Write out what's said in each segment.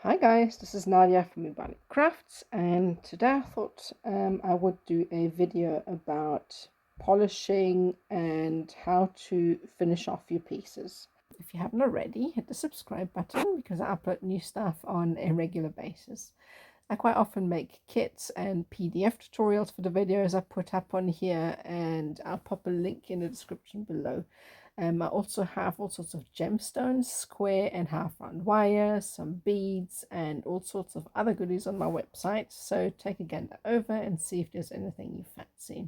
Hi guys, this is Nadia from Imbali Crafts, and today I thought I would do a video about polishing and how to finish off your pieces. If you haven't already, hit the subscribe button because I upload new stuff on a regular basis. I quite often make kits and PDF tutorials for the videos I put up on here, and I'll pop a link in the description below. I also have all sorts of gemstones, square and half round wires, some beads, and all sorts of other goodies on my website. So take a gander over and see if there's anything you fancy.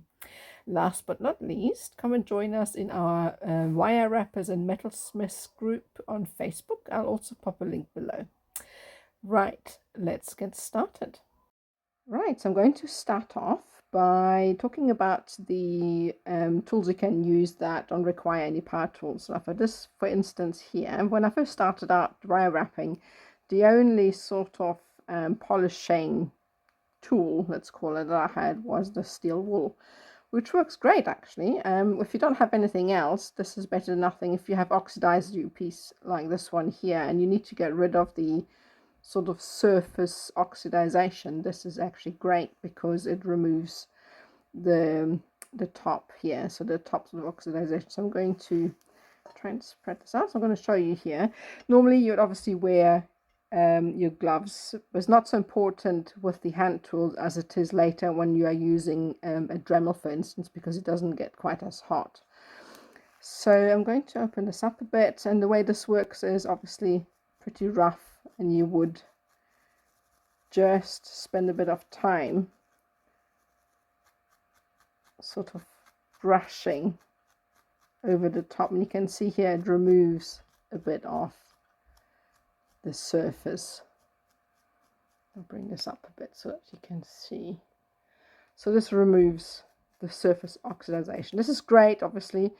Last but not least, come and join us in our wire wrappers and metalsmiths group on Facebook. I'll also pop a link below. Right, let's get started. Right, so I'm going to start off by talking about the tools you can use that don't require any power tools. So for this, for instance, here, when I first started out wire wrapping, the only sort of polishing tool, let's call it, that I had was the steel wool, which works great actually. If you don't have anything else, this is better than nothing. If you have oxidized your piece like this one here and you need to get rid of the sort of surface oxidization, this is actually great because it removes the top here, so the top sort of oxidization. So I'm going to try and spread this out. So I'm going to show you here. Normally you'd obviously wear your gloves, but it's not so important with the hand tools as it is later when you are using a Dremel, for instance, because it doesn't get quite as hot. So I'm going to open this up a bit, and the way this works is obviously pretty rough, and you would just spend a bit of time sort of brushing over the top, and you can see here it removes a bit of the surface. I'll bring this up a bit so that you can see. So this removes the surface oxidization. This is great, obviously.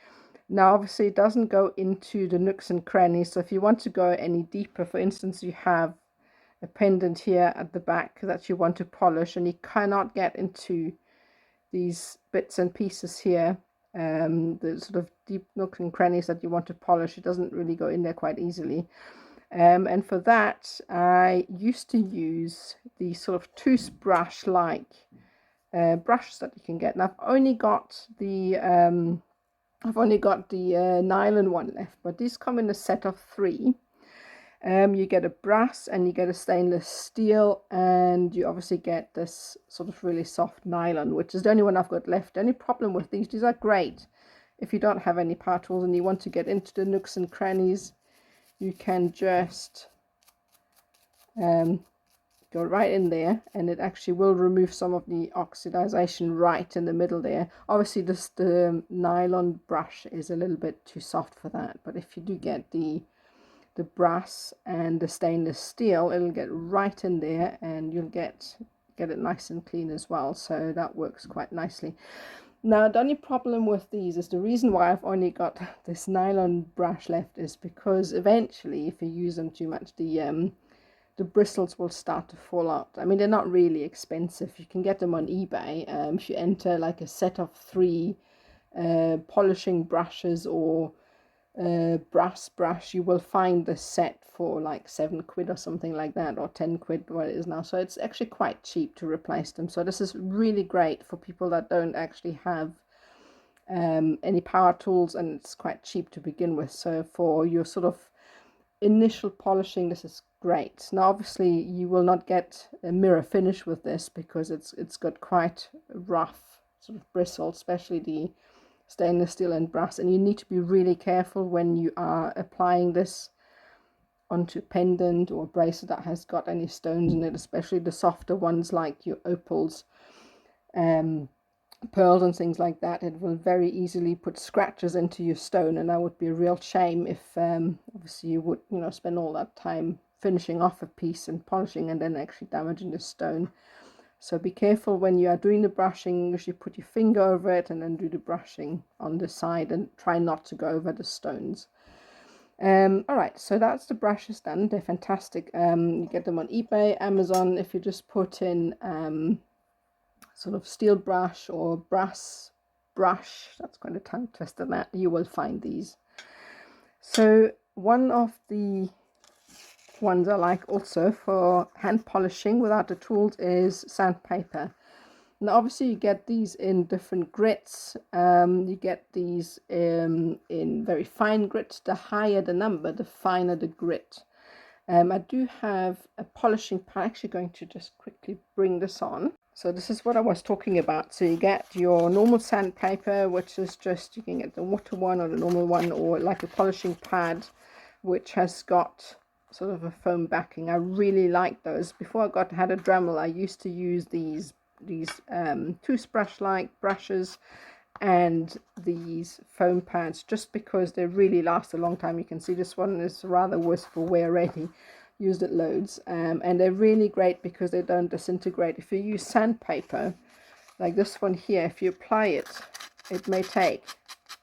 Now obviously it doesn't go into the nooks and crannies, so if you want to go any deeper, for instance, you have a pendant here at the back that you want to polish and you cannot get into these bits and pieces here, the sort of deep nooks and crannies that you want to polish, it doesn't really go in there quite easily. And for that I used to use the sort of toothbrush like brushes that you can get, and I've only got the nylon one left, but these come in a set of 3. You get a brass and you get a stainless steel, and you obviously get this sort of really soft nylon, which is the only one I've got left. The only problem with these are great if you don't have any power tools and you want to get into the nooks and crannies. You can just go right in there, and it actually will remove some of the oxidization right in the middle there. Obviously the nylon brush is a little bit too soft for that, but if you do get the brass and the stainless steel, it'll get right in there and you'll get it nice and clean as well. So that works quite nicely. Now the only problem with these is the reason why I've only got this nylon brush left is because eventually if you use them too much, the bristles will start to fall out. I mean, they're not really expensive. You can get them on eBay. If you enter like a set of 3 polishing brushes or brass brush, you will find the set for like 7 quid or something like that, or 10 quid what it is now. So it's actually quite cheap to replace them. So this is really great for people that don't actually have any power tools, and it's quite cheap to begin with. So for your sort of initial polishing, this is great. Now obviously you will not get a mirror finish with this because it's got quite rough sort of bristle, especially the stainless steel and brass, and you need to be really careful when you are applying this onto pendant or bracelet that has got any stones in it, especially the softer ones like your opals, pearls and things like that. It will very easily put scratches into your stone, and that would be a real shame if obviously you would spend all that time finishing off a piece and polishing and then actually damaging the stone. So be careful when you are doing the brushing. You should put your finger over it and then do the brushing on the side, and try not to go over the stones. Alright, so that's the brushes done. They're fantastic. You get them on eBay, Amazon. If you just put in sort of steel brush or brass brush, that's quite a tongue twister, that you will find these. So one of the ones I like also for hand polishing without the tools is sandpaper. Now obviously you get these in different grits. You get these in very fine grit. The higher the number, the finer the grit. I do have a polishing pad. I'm actually going to just quickly bring this on. So this is what I was talking about. So you get your normal sandpaper, which is just, you can get the water one or the normal one, or like a polishing pad, which has got sort of a foam backing. I really like those. Before I had a Dremel, I used to use these toothbrush like brushes and these foam pads, just because they really last a long time. You can see this one is rather worse for wear already. Used it loads, and they're really great because they don't disintegrate. If you use sandpaper like this one here, if you apply it, it may take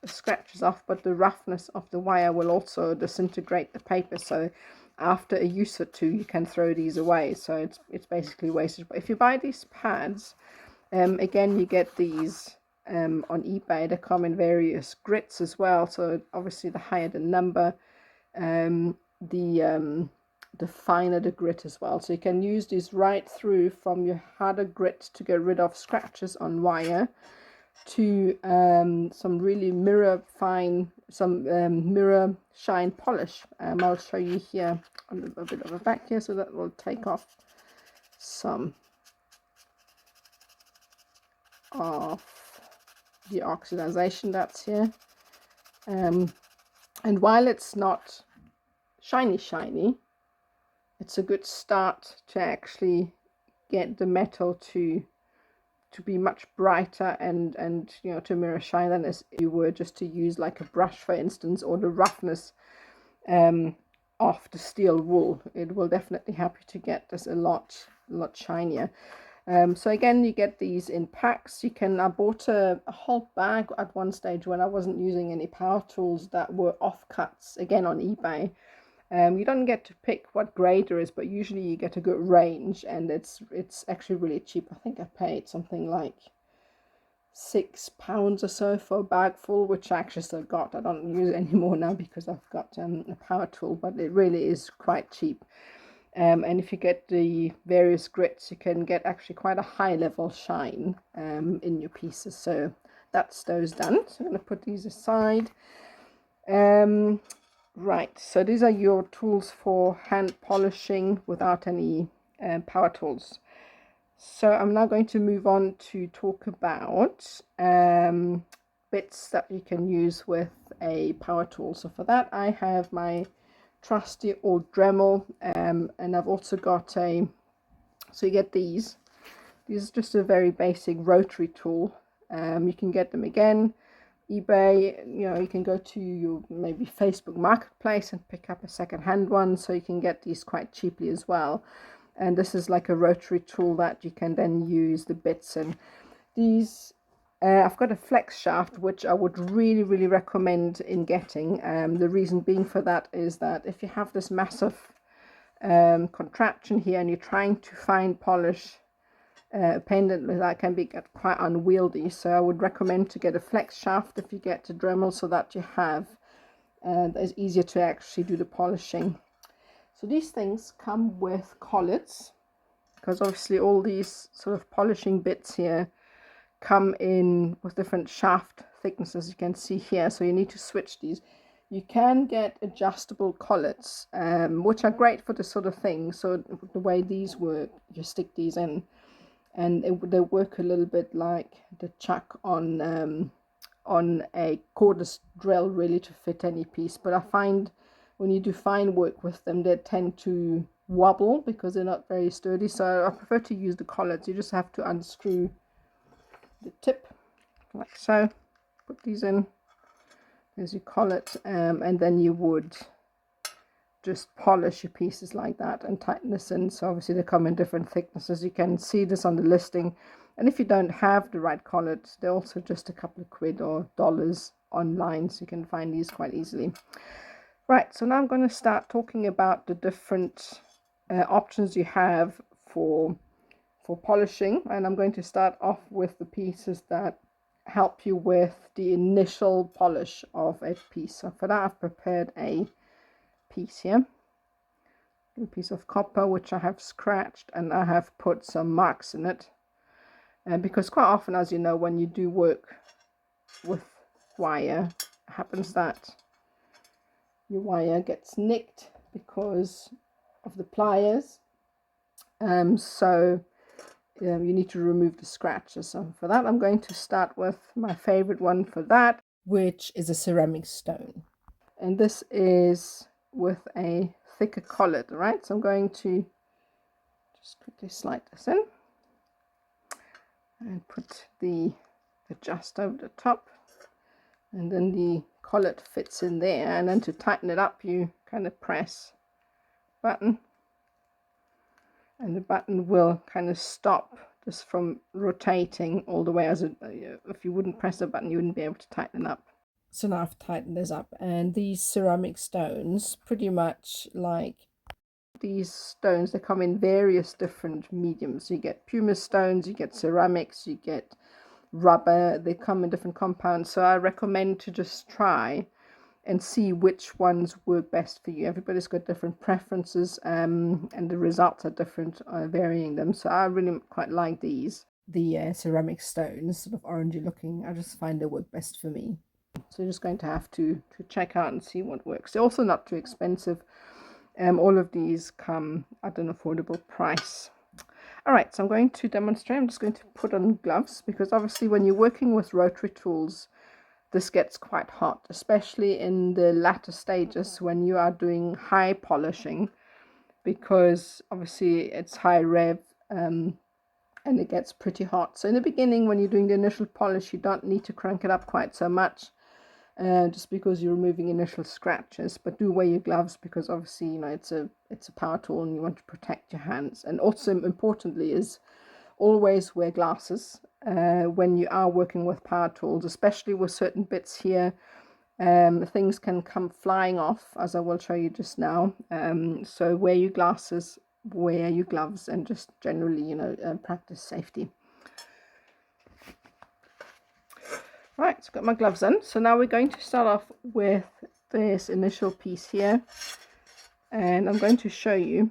the scratches off, but the roughness of the wire will also disintegrate the paper. So after a use or two, you can throw these away. So it's basically wasted. But if you buy these pads, again, you get these on eBay. They come in various grits as well. So obviously, the higher the number, the finer the grit as well. So you can use these right through from your harder grit to get rid of scratches on wire, to some really mirror shine polish. I'll show you here on a bit of a back here, so that will take off some of the oxidization that's here. And while it's not shiny, it's a good start to actually get the metal to be much brighter and you know, to mirror shine than as you were just to use like a brush, for instance, or the roughness of the steel wool. It will definitely help you to get this a lot shinier. So again, you get these in packs. I bought a whole bag at one stage when I wasn't using any power tools that were offcuts, again on eBay. You don't get to pick what grade there is, but usually you get a good range, and it's actually really cheap. I think I paid something like £6 or so for a bag full, which I actually still got. I don't use it anymore now because I've got a power tool, but it really is quite cheap. And if you get the various grits, you can get actually quite a high level shine in your pieces. So that's those done. So I'm going to put these aside. Right, so these are your tools for hand polishing without any power tools. So I'm now going to move on to talk about bits that you can use with a power tool. So for that, I have my trusty old Dremel, and I've also got so you get these. These are just a very basic rotary tool. You can get them again eBay, you know, you can go to your maybe Facebook Marketplace and pick up a second-hand one, so you can get these quite cheaply as well. And this is like a rotary tool that you can then use the bits in. These I've got a flex shaft, which I would really recommend in getting. The reason being for that is that if you have this massive contraption here and you're trying to fine polish pendant, that can get quite unwieldy. So I would recommend to get a flex shaft if you get a Dremel, so that you have it's easier to actually do the polishing. So these things come with collets, because obviously all these sort of polishing bits here come in with different shaft thicknesses, you can see here. So you need to switch these. You can get adjustable collets, which are great for this sort of thing. So the way these work, you stick these in, and they work a little bit like the chuck on a cordless drill, really, to fit any piece. But I find when you do fine work with them, they tend to wobble because they're not very sturdy. So I prefer to use the collets. You just have to unscrew the tip like so, put these in, there's your collet, and then you would just polish your pieces like that and tighten this in. So obviously they come in different thicknesses. You can see this on the listing, and if you don't have the right collet, they're also just a couple of quid or dollars online, so you can find these quite easily. Right, so now I'm going to start talking about the different options you have for polishing, and I'm going to start off with the pieces that help you with the initial polish of a piece. So for that, I've prepared a piece here. a piece of copper which I have scratched, and I have put some marks in it. Because quite often, as you know, when you do work with wire, it happens that your wire gets nicked because of the pliers. So you need to remove the scratches. So for that, I'm going to start with my favorite one for that, which is a ceramic stone. And this is with a thicker collet, right? So I'm going to just quickly slide this in and put the just over the top, and then the collet fits in there. And then to tighten it up, you kind of press button, and the button will kind of stop this from rotating all the way. As if you wouldn't press the button, you wouldn't be able to tighten up. So now I've tightened this up, and these ceramic stones, pretty much like these stones, they come in various different mediums. You get pumice stones, you get ceramics, you get rubber. They come in different compounds. So I recommend to just try and see which ones work best for you. Everybody's got different preferences, and the results are different, varying them. So I really quite like these. The ceramic stones, sort of orangey looking, I just find they work best for me. So you're just going to have to check out and see what works. They're also not too expensive. All of these come at an affordable price. All right, so I'm going to demonstrate. I'm just going to put on gloves, because obviously when you're working with rotary tools, this gets quite hot, especially in the latter stages when you are doing high polishing, because obviously it's high rev, and it gets pretty hot. So in the beginning, when you're doing the initial polish, you don't need to crank it up quite so much, just because you're removing initial scratches. But do wear your gloves, because obviously, you know, it's a power tool and you want to protect your hands. And also importantly is always wear glasses when you are working with power tools, especially with certain bits here. Things can come flying off, as I will show you just now. So wear your glasses, wear your gloves, and just generally, you know, practice safety. Right, so I've got my gloves on. So now we're going to start off with this initial piece here, and I'm going to show you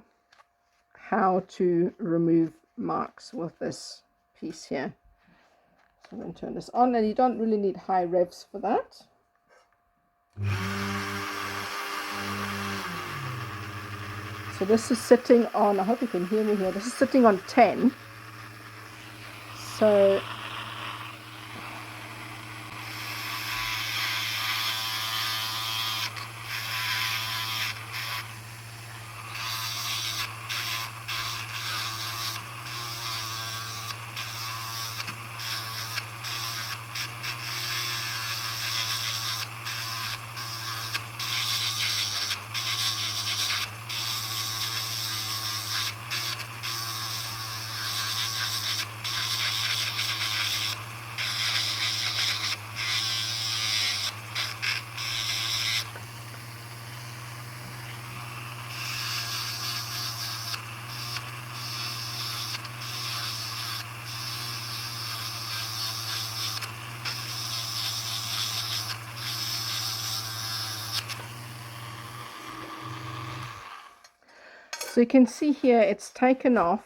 how to remove marks with this piece here. So I'm going to turn this on, and you don't really need high revs for that. So this is sitting on, I hope you can hear me here, this is sitting on 10. So So you can see here it's taken off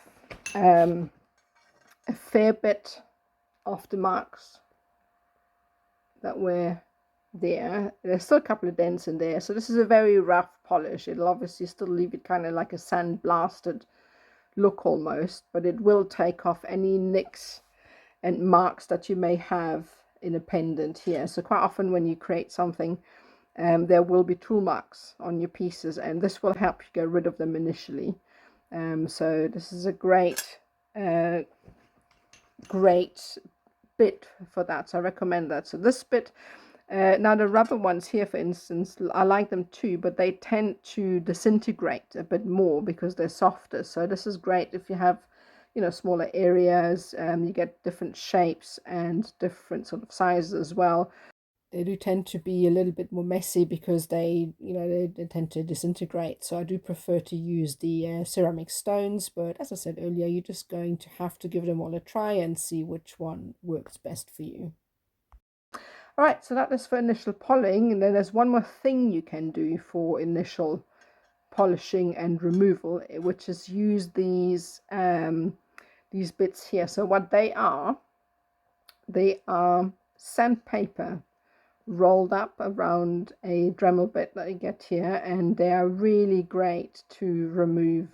a fair bit of the marks that were there. There's still a couple of dents in there. So this is a very rough polish. It'll obviously still leave it kind of like a sandblasted look almost, but it will take off any nicks and marks that you may have in a pendant here. So quite often when you create something, there will be tool marks on your pieces, and this will help you get rid of them initially. So this is a great bit for that, so I recommend that. So this bit, now the rubber ones here, for instance, I like them too, but they tend to disintegrate a bit more because they're softer. So this is great if you have, you know, smaller areas. You get different shapes and different sort of sizes as well. They do tend to be a little bit more messy because they tend to disintegrate. So I do prefer to use the ceramic stones, but as I said earlier, you're just going to have to give them all a try and see which one works best for you. All right, so that is for initial polishing, and then there's one more thing you can do for initial polishing and removal, which is use these bits here. So what they are sandpaper rolled up around a Dremel bit that you get here, and they are really great to remove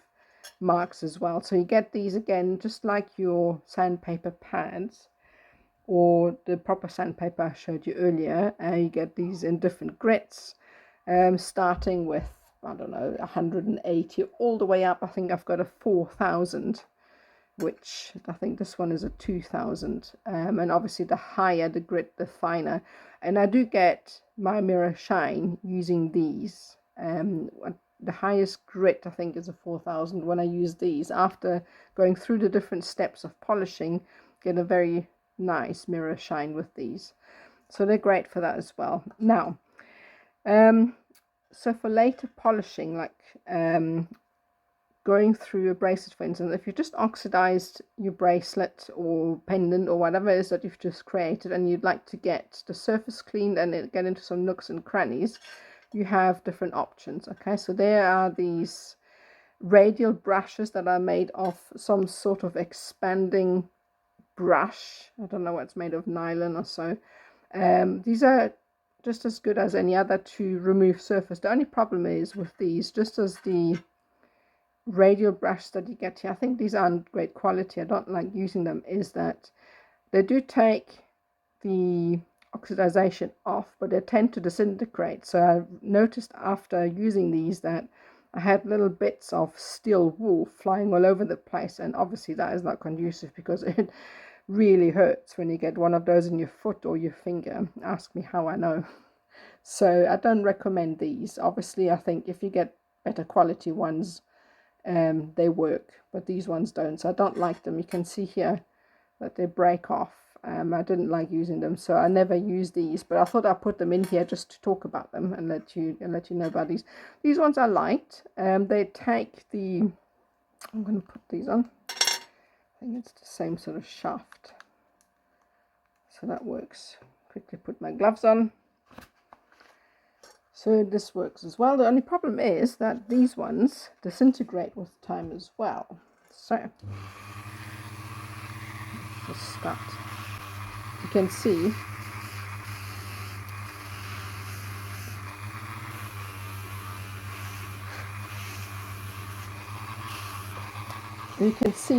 marks as well. So you get these again just like your sandpaper pads or the proper sandpaper I showed you earlier. You get these in different grits, starting with, I don't know, 180 all the way up. I think I've got a 4000, which I think this one is a 2000, and obviously the higher the grit, the finer. And I do get my mirror shine using these. The highest grit I think is a 4000. When I use these, after going through the different steps of polishing, get a very nice mirror shine with these. So they're great for that as well. Now, so for later polishing, like going through a bracelet, for instance, if you just oxidized your bracelet or pendant or whatever it is that you've just created, and you'd like to get the surface cleaned and get into some nooks and crannies, you have different options. Okay, so there are these radial brushes that are made of some sort of expanding brush. I don't know what it's made of, nylon or so. These are just as good as any other to remove surface. The only problem is with these, just as the radial brush that you get here, I think these aren't great quality, I don't like using them, is that they do take the oxidization off, but they tend to disintegrate. So I noticed after using these that I had little bits of steel wool flying all over the place, and obviously that is not conducive, because it really hurts when you get one of those in your foot or your finger. Ask me how I know. So I don't recommend these. Obviously I think if you get better quality ones, they work, but these ones don't, so I don't like them. You can see here that they break off. I didn't like using them, so I never use these, but I thought I'd put them in here just to talk about them and let you know about these. These ones I liked. They take the, I'm going to put these on, I think it's the same sort of shaft, so that works. Quickly put my gloves on. So this works as well. The only problem is that these ones disintegrate with time as well. So let's just start. You can see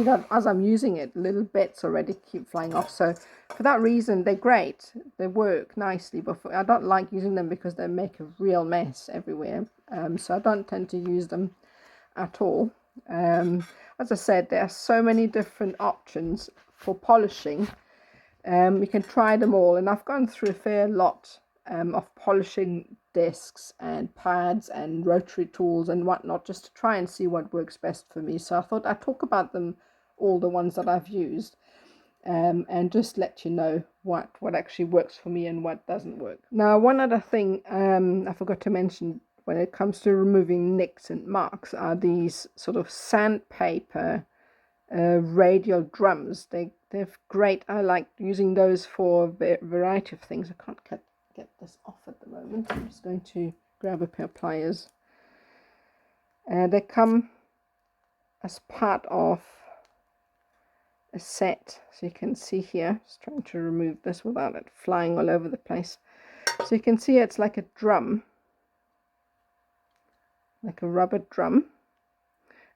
that as I'm using it, little bits already keep flying off. So for that reason, they're great. They work nicely, but I don't like using them because they make a real mess everywhere. So I don't tend to use them at all. As I said, there are so many different options for polishing. You can try them all, and I've gone through a fair lot of polishing discs and pads and rotary tools and whatnot, just to try and see what works best for me. So I thought I'd talk about them, all the ones that I've used, and just let you know what actually works for me and what doesn't work. Now, one other thing I forgot to mention when it comes to removing nicks and marks are these sort of sandpaper radial drums. They're great. I like using those for a variety of things. I can't get this off at the moment. I'm just going to grab a pair of pliers. They come as part of a set, so you can see here, just trying to remove this without it flying all over the place. So you can see it's like a drum, like a rubber drum,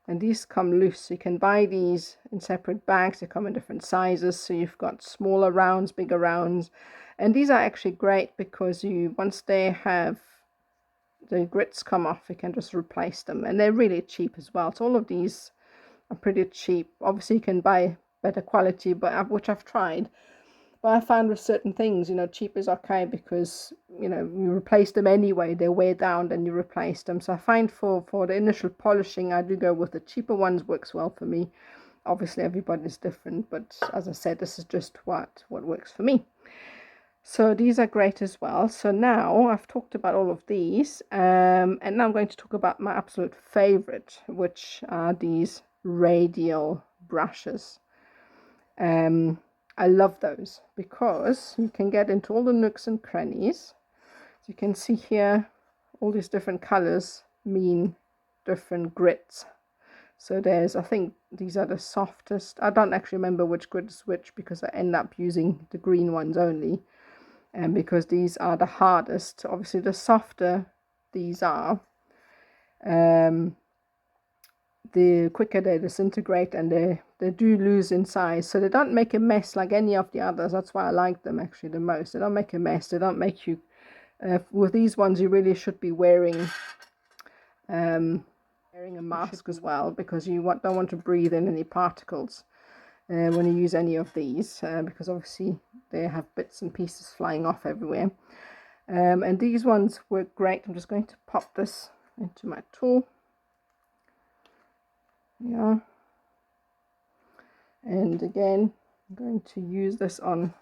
and these come loose. So you can buy these in separate bags. They come in different sizes, so you've got smaller rounds, bigger rounds, and these are actually great because once they have the grits come off, you can just replace them, and they're really cheap as well. So all of these are pretty cheap. Obviously you can buy better quality, but which I've tried, but I found with certain things, cheap is okay, because you replace them anyway, they wear down, then you replace them. So I find for the initial polishing, I do go with the cheaper ones. Works well for me. Obviously everybody's different, but as I said, this is just what works for me. So these are great as well. So now I've talked about all of these, and now I'm going to talk about my absolute favorite, which are these radial brushes. I love those because you can get into all the nooks and crannies. So you can see here, all these different colors mean different grits. So there's, I think these are the softest. I don't actually remember which grit is which because I end up using the green ones only. And because these are the hardest, obviously the softer these are, the quicker they disintegrate, and they do lose in size. So they don't make a mess like any of the others. That's why I like them actually the most. They don't make a mess. They don't make you, with these ones you really should be wearing a mask as well, because you don't want to breathe in any particles when you use any of these, because obviously they have bits and pieces flying off everywhere. And these ones work great. I'm just going to pop this into my tool. Yeah, and again I'm going to use this on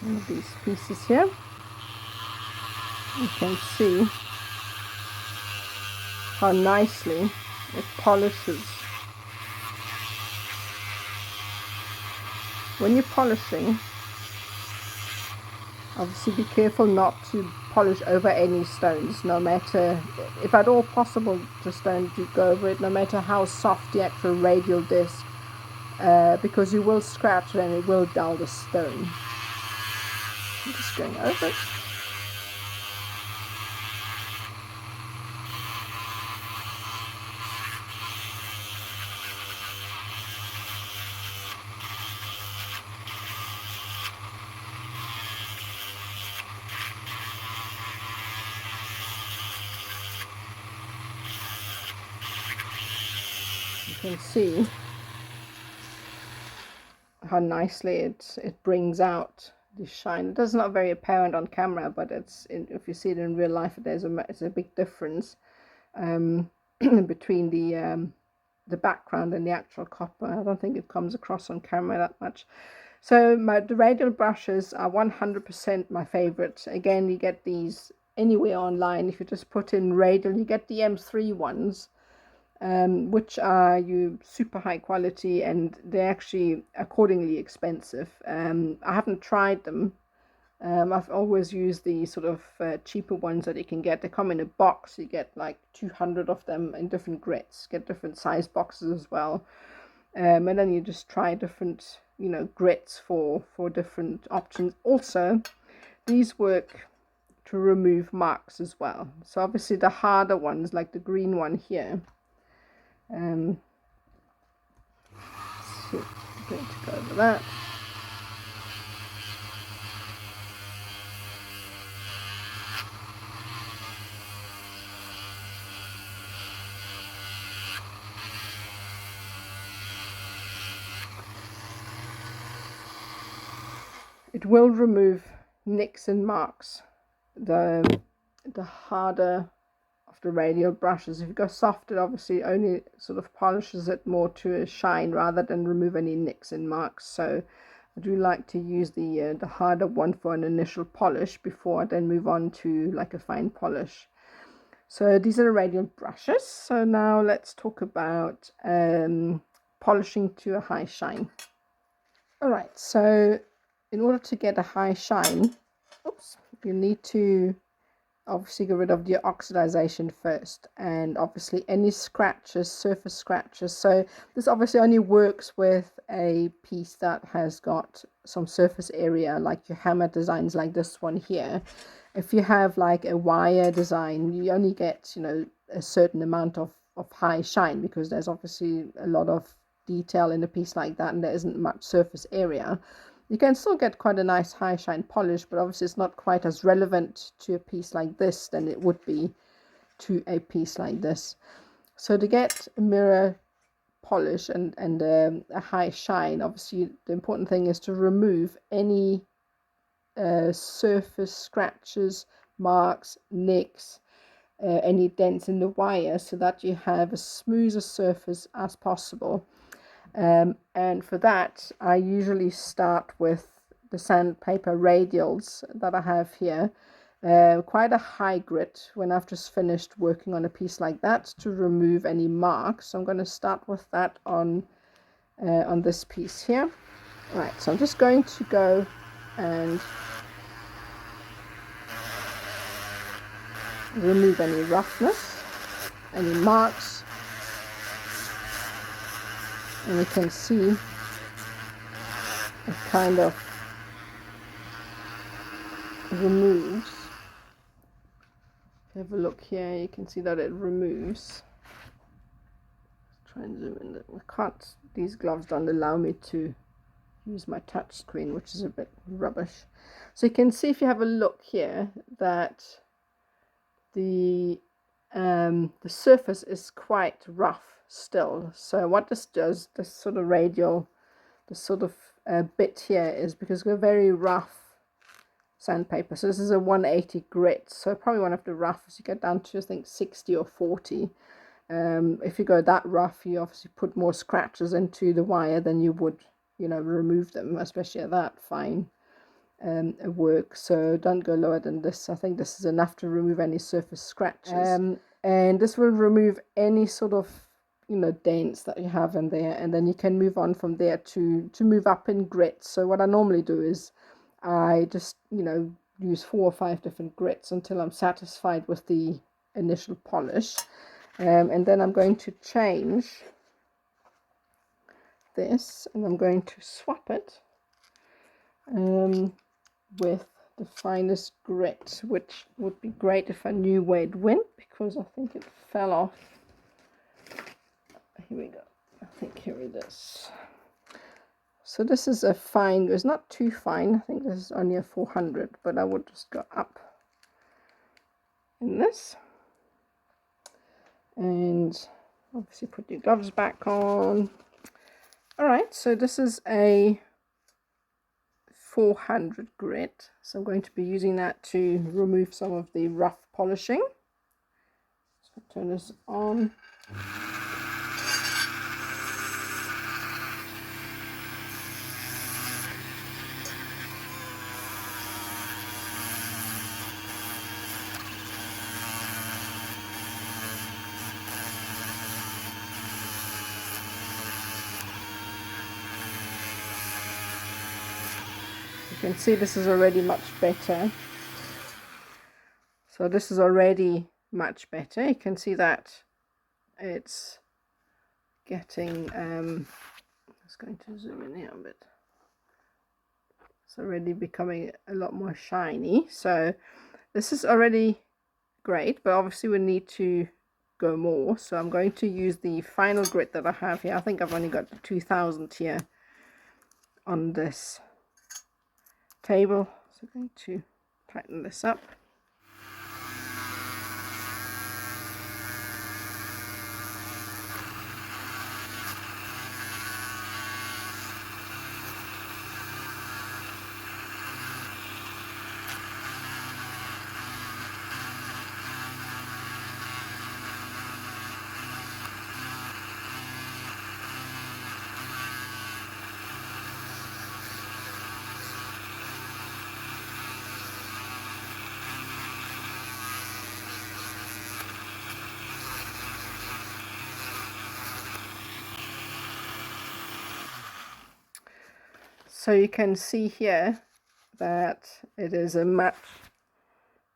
one of these pieces here. You can see how nicely it polishes. When you're polishing, obviously be careful not to polish over any stones, no matter, if at all possible, just don't go over it, no matter how soft the actual radial disc, because you will scratch it and it will dull the stone. I'm just going over it. You can see how nicely it brings out the shine. It is not very apparent on camera, but if you see it in real life, it's a big difference between the background and the actual copper. I don't think it comes across on camera that much. So the radial brushes are 100% my favorite. Again, you get these anywhere online. If you just put in radial, you get the M3 ones, which are super high quality, and they're actually accordingly expensive. I haven't tried them. I've always used the sort of cheaper ones that you can get. They come in a box. You get like 200 of them in different grits. Get different size boxes as well, and then you just try different grits for different options. Also, these work to remove marks as well. So obviously the harder ones, like the green one here, so I'm going to go over that. It will remove nicks and marks, the harder of the radial brushes. If you go soft, it obviously only sort of polishes it more to a shine rather than remove any nicks and marks. So I do like to use the harder one for an initial polish before I then move on to like a fine polish. So these are the radial brushes. So now let's talk about polishing to a high shine. All right, so in order to get a high shine, you need to obviously get rid of the oxidization first, and obviously any scratches, surface scratches. So this obviously only works with a piece that has got some surface area, like your hammer designs like this one here. If you have like a wire design, you only get a certain amount of high shine, because there's obviously a lot of detail in a piece like that and there isn't much surface area. You can still get quite a nice high shine polish, but obviously it's not quite as relevant to a piece like this than it would be to a piece like this. So to get a mirror polish and a high shine, obviously the important thing is to remove any surface scratches, marks, nicks, any dents in the wire, so that you have as smooth a surface as possible. And for that, I usually start with the sandpaper radials that I have here, quite a high grit when I've just finished working on a piece like that, to remove any marks. So I'm going to start with that on this piece here. All right, so I'm just going to go and remove any roughness. any marks, and you can see it kind of removes. If you have a look here, you can see that it removes. Let's try and zoom in. I can't, these gloves don't allow me to use my touch screen, which is a bit rubbish. So you can see, if you have a look here, that the surface is quite rough still. So what this does, this sort of radial, this sort of bit here, is because we're very rough sandpaper. So this is a 180 grit, so probably one of the roughest. You get down to, I think, 60 or 40. If you go that rough, you obviously put more scratches into the wire than you would, you know, remove them, especially at that fine work. So don't go lower than this. I think this is enough to remove any surface scratches, and this will remove any sort of, you know, dents that you have in there, and then you can move on from there to move up in grit. So what I normally do is I just, you know, use 4 or 5 different grits until I'm satisfied with the initial polish, and then I'm going to change this, and I'm going to swap it with the finest grit, which would be great if I knew where it went, because I think it fell off. Here we go. I think here it is. So this is a fine, it's not too fine. I think this is only a 400, but I would just go up in this. And obviously put your gloves back on. All right, so this is a 400 grit. So I'm going to be using that to remove some of the rough polishing. So turn this on. You can see this is already much better. So this is already much better. You can see that it's getting, I'm just going to zoom in here a bit. It's already becoming a lot more shiny. So this is already great, but obviously we need to go more. So I'm going to use the final grit that I have here. I think I've only got 2000 here on this table, so I'm going to tighten this up. So you can see here that it is a much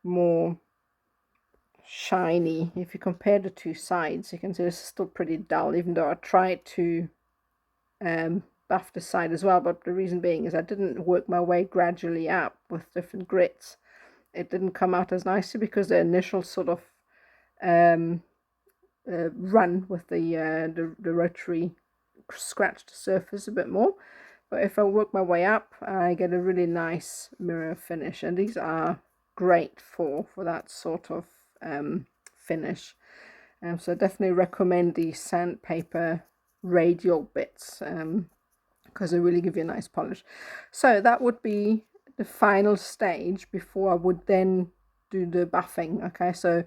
more shiny. If you compare the two sides, you can see this is still pretty dull, even though I tried to buff the side as well. But the reason being is I didn't work my way gradually up with different grits. It didn't come out as nicely because the initial sort of run with the rotary scratched the surface a bit more. But if I work my way up, I get a really nice mirror finish, and these are great for that sort of finish. So I definitely recommend the sandpaper radial bits because they really give you a nice polish. So that would be the final stage before I would then do the buffing. Okay, so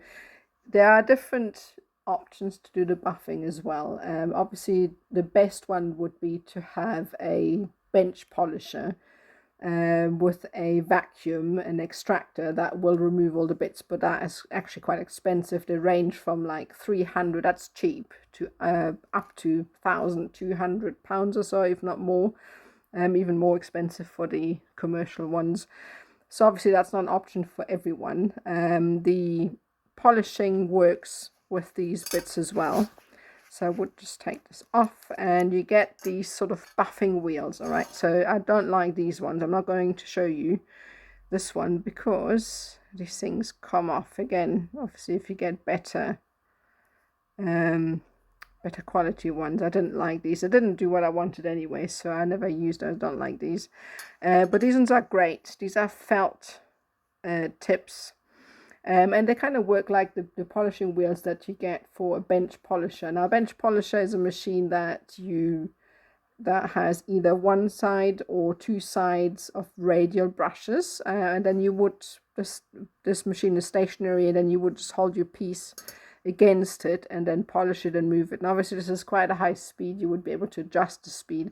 there are different options to do the buffing as well. Obviously the best one would be to have a bench polisher with a vacuum and extractor that will remove all the bits, but that is actually quite expensive. They range from like 300, that's cheap, to up to £1,200 or so, if not more. Even more expensive for the commercial ones. So obviously that's not an option for everyone. The polishing works with these bits as well. So I would just take this off, and you get these sort of buffing wheels. All right, so I don't like these ones. I'm not going to show you this one because these things come off again. Obviously, if you get better quality ones. I didn't like these. I didn't do what I wanted anyway, so I never used those. Don't like these. But these ones are great. These are felt tips. And they kind of work like the polishing wheels that you get for a bench polisher. Now, a bench polisher is a machine that has either one side or two sides of radial brushes, and then you would this machine is stationary, and then you would just hold your piece against it and then polish it and move it. And obviously, this is quite a high speed. You would be able to adjust the speed,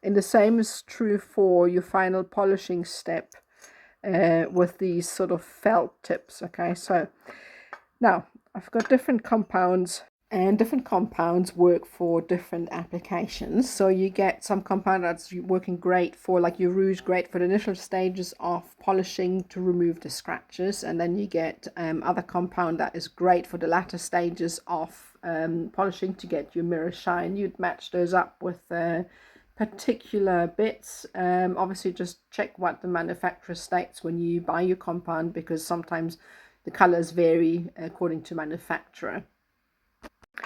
and the same is true for your final polishing step. With these sort of felt tips. Okay, so now I've got different compounds, and different compounds work for different applications. So you get some compound that's working great for, like your rouge, great for the initial stages of polishing to remove the scratches, and then you get other compound that is great for the latter stages of polishing to get your mirror shine. You'd match those up with particular bits. Obviously just check what the manufacturer states when you buy your compound, because sometimes the colors vary according to manufacturer. So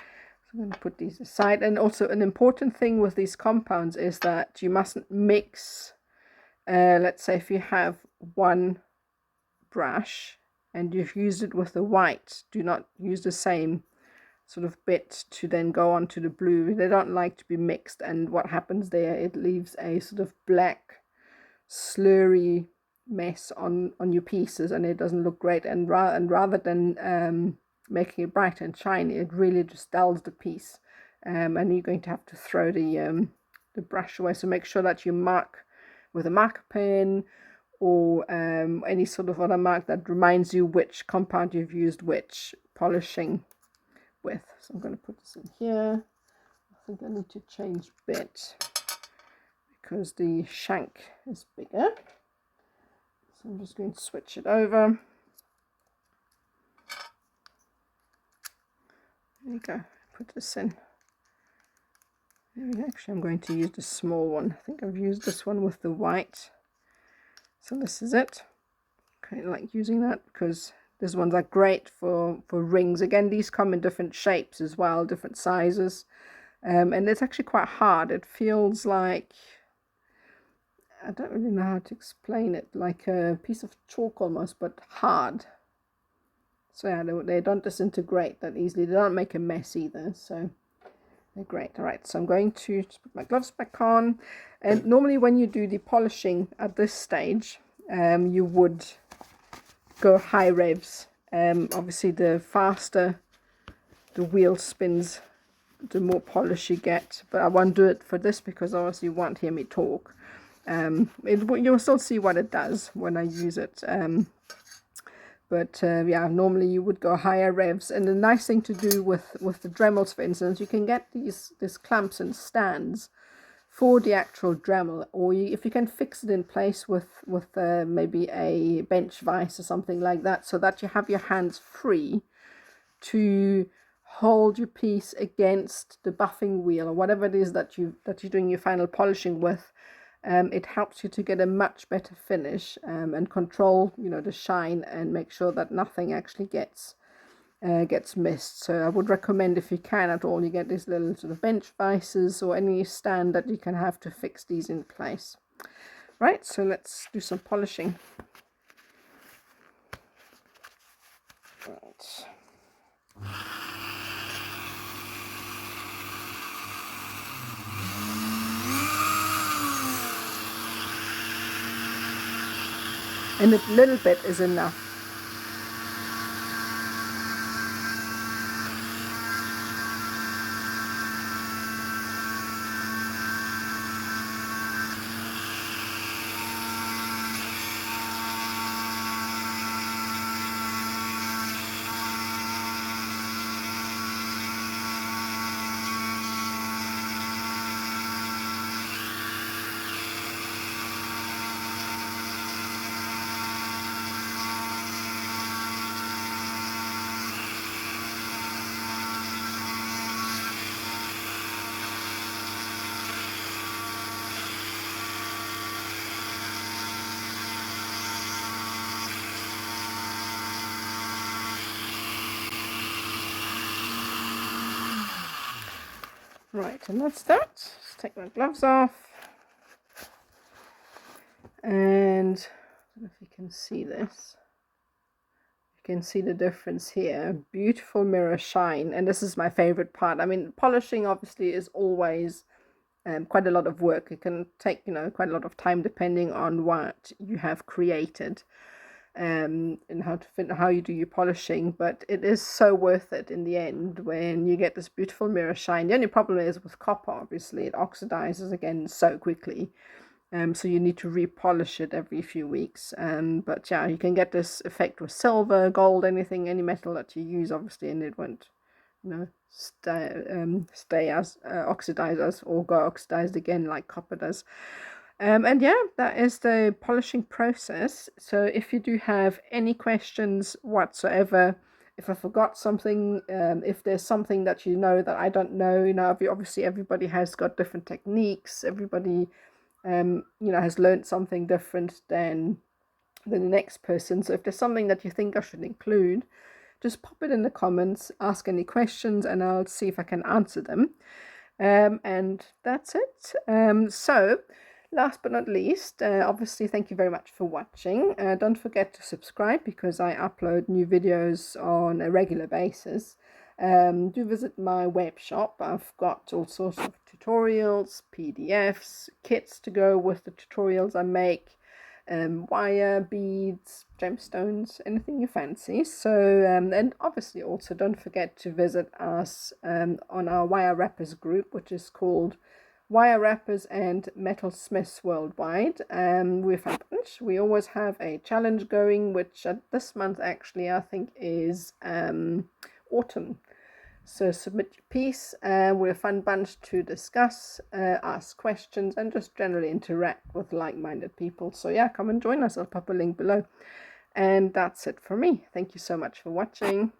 I'm going to put these aside. And also an important thing with these compounds is that you mustn't mix, let's say if you have one brush and you've used it with the white, do not use the same sort of bit to then go on to the blue. They don't like to be mixed, and what happens there, it leaves a sort of black slurry mess on your pieces, and it doesn't look great. And rather than making it bright and shiny, it really just dulls the piece, and you're going to have to throw the brush away. So make sure that you mark with a marker pen or any sort of other mark that reminds you which compound you've used which polishing with. So I'm going to put this in here. I think I need to change bit because the shank is bigger. So I'm just going to switch it over. There you go. Put this in. There we go. Actually, I'm going to use the small one. I think I've used this one with the white. So this is it. I kind of like using that because these ones are great for rings. Again, these come in different shapes as well, different sizes. And it's actually quite hard. It feels like, I don't really know how to explain it, like a piece of chalk almost, but hard. So yeah, they don't disintegrate that easily. They don't make a mess either, so they're great. All right, so I'm going to just put my gloves back on. And normally when you do the polishing at this stage, you would go high revs. Obviously the faster the wheel spins, the more polish you get, but I won't do it for this because obviously you won't hear me talk. You'll still see what it does when I use it, but yeah, normally you would go higher revs. And the nice thing to do with the Dremels, for instance, you can get these clamps and stands for the actual Dremel, or if you can fix it in place with maybe a bench vise or something like that, so that you have your hands free to hold your piece against the buffing wheel or whatever it is that you're doing your final polishing with. It helps you to get a much better finish and control, the shine, and make sure that nothing actually gets missed. So I would recommend, if you can at all, you get these little sort of bench vices or any stand that you can have to fix these in place. Right, so let's do some polishing. Right. And a little bit is enough. Right, and that's that. Just take my gloves off. And I don't know if you can see this. You can see the difference here. Beautiful mirror shine, and this is my favorite part. I mean, polishing obviously is always quite a lot of work. It can take, quite a lot of time depending on what you have created. And how you do your polishing, but it is so worth it in the end when you get this beautiful mirror shine. The only problem is with copper, obviously it oxidizes again so quickly, so you need to repolish it every few weeks. But yeah, you can get this effect with silver, gold, any metal that you use, obviously, and it won't stay as oxidized as or go oxidized again like copper does. And yeah, that is the polishing process. So if you do have any questions whatsoever, if I forgot something, if there's something that that I don't know, obviously everybody has got different techniques. Everybody, has learned something different than the next person. So if there's something that you think I should include, just pop it in the comments, ask any questions, and I'll see if I can answer them. And that's it. So last but not least, obviously, thank you very much for watching. Don't forget to subscribe because I upload new videos on a regular basis. Do visit my web shop. I've got all sorts of tutorials, PDFs, kits to go with the tutorials I make, wire, beads, gemstones, anything you fancy. So and obviously also don't forget to visit us on our wire wrappers group, which is called Wire Wrappers and Metalsmiths Worldwide. We're fun bunch. We always have a challenge going, which this month actually I think is autumn. So submit your piece. We're a fun bunch to discuss, ask questions, and just generally interact with like-minded people. So yeah, come and join us. I'll pop a link below. And that's it for me. Thank you so much for watching.